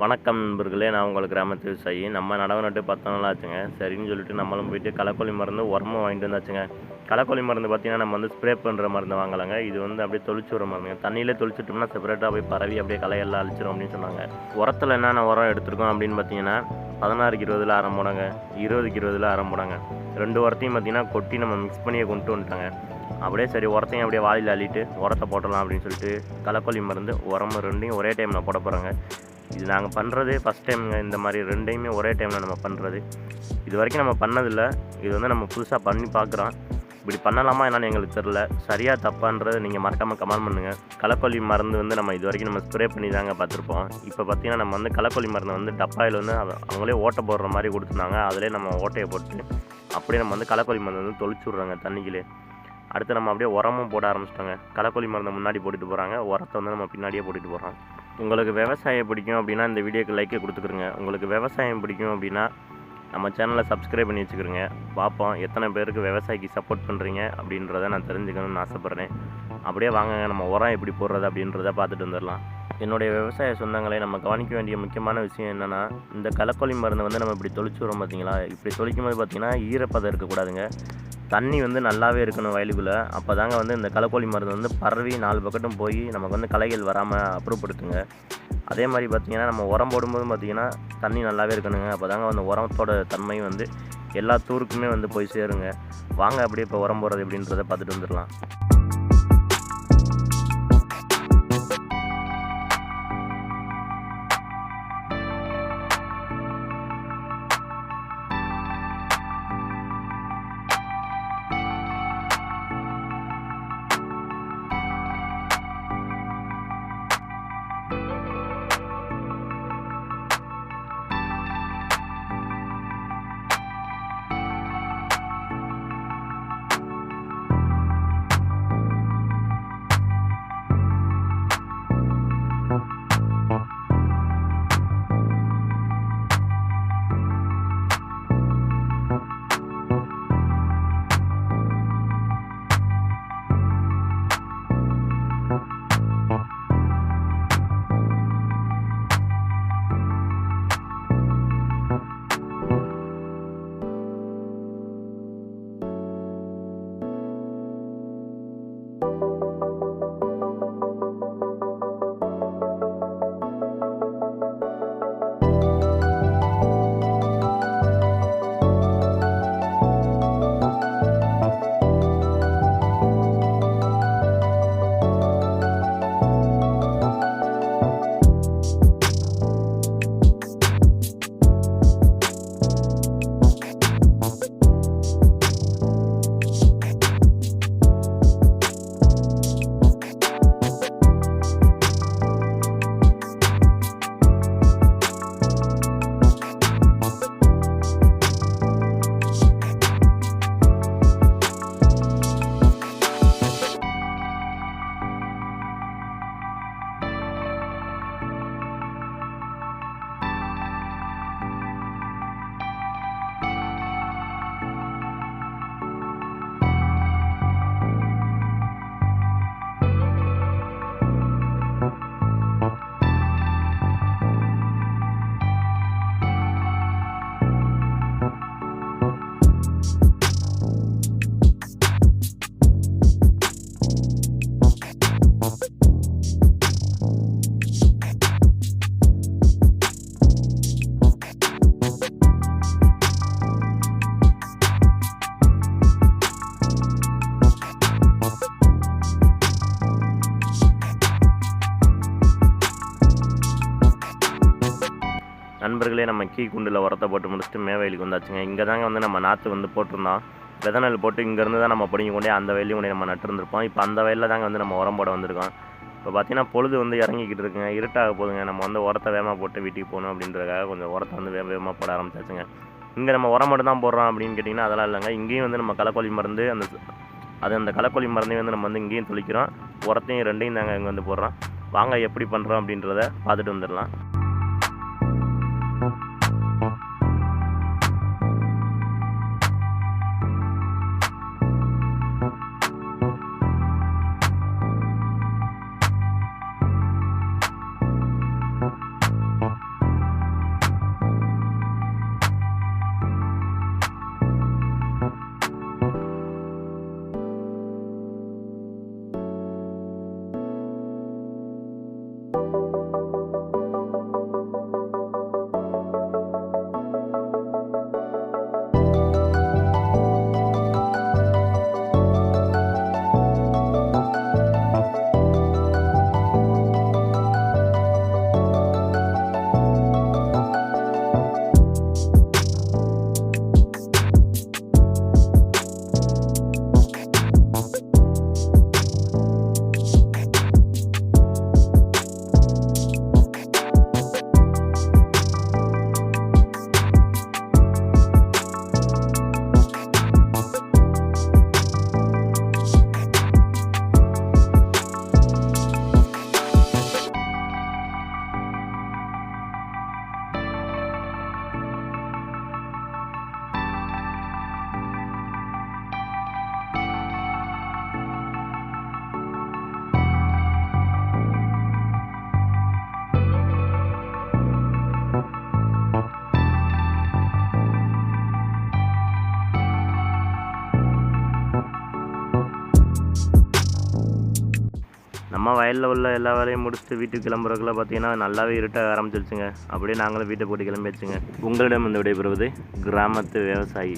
வணக்கம் நண்பர்களே, நான் உங்கள் கிராமத்து விவசாயி. நம்ம நடவு நட்டு 10 நாள் ஆச்சுங்க. சரின்னு சொல்லிட்டு நம்மளும் போயிட்டு களைக்கொல்லி மருந்து, உரமும் வாங்கிட்டு வந்தாச்சுங்க. களைக்கொல்லி மருந்து பார்த்தீங்கன்னா, நம்ம வந்து ஸ்ப்ரே பண்ணுற மருந்து வாங்கலாங்க. இது வந்து அப்படியே தெளிச்சு விடுற மருந்துங்க. தண்ணியிலே தெளிச்சுட்டோம்னா செப்பரேட்டாக போய் பரவி அப்படியே களையெல்லாம் அழிச்சிரும் அப்படின்னு சொன்னாங்க. உரத்தில் என்னென்ன உரம் எடுத்திருக்கோம் அப்படின்னு பார்த்தீங்கன்னா, 16க்கு 20ல் அரை மூடங்க, 20க்கு 20ல் அரை மூடங்க. 2 உரத்தையும் பார்த்தீங்கன்னா கொட்டி நம்ம மிக்ஸ் பண்ணியே கொண்டு வந்துட்டாங்க. அப்படியே சரி உரத்தையும் அப்படியே வாளியில் அள்ளிட்டு உரத்தை போட்டலாம் அப்படின்னு சொல்லிட்டு களைக்கொல்லி மருந்து, உரம் 2யும் ஒரே டைமில் போட போகிறோங்க. இது நாங்கள் பண்ணுறது ஃபஸ்ட் டைமுங்க. இந்த மாதிரி 2யுமே ஒரே டைமில் நம்ம பண்ணுறது. இது வரைக்கும் நம்ம பண்ணதில்லை. இது வந்து நம்ம புதுசாக பண்ணி பார்க்குறோம். இப்படி பண்ணலாமா என்னன்னு எங்களுக்கு தெரில. சரியாக தப்பான்றதை நீங்கள் மறக்காமல் கமெண்ட் பண்ணுங்கள். களைக்கொல்லி மருந்து வந்து நம்ம இது வரைக்கும் நம்ம ஸ்ப்ரே பண்ணி தாங்க பார்த்துருப்போம். இப்போ பார்த்தீங்கன்னா நம்ம வந்து களைக்கொல்லி மருந்தை வந்து டப்பாயில் வந்து அவங்களே ஓட்டை போடுற மாதிரி கொடுத்துருந்தாங்க. அதிலே நம்ம ஓட்டையை போட்டு அப்படியே நம்ம வந்து களைக்கொல்லி மருந்து வந்து தொளிச்சு விட்றாங்க தண்ணிக்கிலே. அடுத்து நம்ம அப்படியே உரமும் போட ஆரம்பிச்சிட்டோங்க. களைக்கொல்லி மருந்தை முன்னாடி போட்டுட்டு போகிறாங்க, உரத்தை வந்து நம்ம பின்னாடியே போட்டுட்டு போகிறோம். உங்களுக்கு விவசாயம் பிடிக்கும் அப்படின்னா இந்த வீடியோக்கு லைக்கை கொடுத்துக்குருங்க. உங்களுக்கு விவசாயம் பிடிக்கும் அப்படின்னா நம்ம சேனலை சப்ஸ்கிரைப் பண்ணி வச்சுக்கிறோங்க. பார்ப்போம் எத்தனை பேருக்கு விவசாயிக்கு சப்போர்ட் பண்ணுறீங்க அப்படின்றத நான் தெரிஞ்சுக்கணும்னு ஆசைப்பட்றேன். அப்படியே வாங்க நம்ம உரம் எப்படி போடுறது அப்படின்றத பார்த்துட்டு வந்துடலாம். என்னுடைய விவசாய சொந்தங்களை நம்ம கவனிக்க வேண்டிய முக்கியமான விஷயம் என்னென்னா, இந்த களைக்கொல்லி மருந்தை வந்து நம்ம இப்படி தொளிச்சு விடுறோம் பார்த்தீங்களா. இப்படி தொளிக்கும் போது பார்த்தீங்கன்னா ஈரப்பதம் இருக்கக்கூடாதுங்க. தண்ணி வந்து நல்லாவே இருக்கணும் வயலுக்குள்ளே. அப்போ தாங்க வந்து இந்த களைக்கொல்லி மருந்து வந்து பரவி 4 பக்கட்டும் போய் நமக்கு வந்து களைகள் வராமல் அப்புறப்படுத்துங்க. அதே மாதிரி பார்த்திங்கன்னா நம்ம உரம் போடும்போது பார்த்திங்கன்னா தண்ணி நல்லாவே இருக்கணுங்க. அப்போ தாங்க அந்த உரத்தோட தன்மை வந்து எல்லா தூருக்குமே வந்து போய் சேருங்க. வாங்க அப்படியே இப்போ உரம் போடுறது எப்படின்றத பார்த்துட்டு வந்துடலாம். நண்பர்களே, நம்ம கீழ்குண்டில் உரத்தை போட்டு முடிச்சுட்டு மேவயலுக்கு வந்தாச்சுங்க. இங்கே தாங்க வந்து நம்ம நாற்று வந்து போட்டிருந்தோம். விதை நெல் போட்டு இங்கேருந்து தான் நம்ம பிடுங்கி கொண்டே அந்த வயலையும் கொண்டே நம்ம நட்டுருந்துருப்போம். இப்போ அந்த வயலில் தாங்க வந்து நம்ம உரம் போட வந்திருக்கோம். இப்போ பார்த்தீங்கன்னா பொழுது வந்து இறங்கிக்கிட்டு இருக்குங்க, இருட்டாக போதுங்க. நம்ம வந்து உரத்தை வேகமாக போட்டு வீட்டுக்கு போகணும் அப்படின்றதுக்காக கொஞ்சம் உரத்தை வந்து வேகமாக போட ஆரம்பிச்சாச்சுங்க. இங்கே நம்ம உரம் மட்டும் தான் போடுறோம் அப்படின்னு கேட்டிங்கன்னா அதெல்லாம் இல்லைங்க. இங்கேயும் வந்து நம்ம களைக்கொல்லி மருந்து அந்த களைக்கொல்லி மருந்தையும் வந்து நம்ம வந்து இங்கேயும் தெளிக்கிறோம். உரத்தையும் 2யும் தாங்க இங்கே வந்து போடுறோம். வாங்க எப்படி பண்ணுறோம் அப்படின்றத பார்த்துட்டு வந்துடலாம். நம்ம வயலில் உள்ள எல்லா வேலையும் முடிச்சுட்டு வீட்டுக்கு கிளம்புறதுக்குள்ள பார்த்தீங்கன்னா நல்லாவே இருட்ட ஆரம்பிச்சிருச்சுங்க. அப்படியே நாங்களும் வீட்டை போட்டு கிளம்பியாச்சுங்க. உங்களிடம் இந்த விடைபெறுவது கிராமத்து விவசாயி.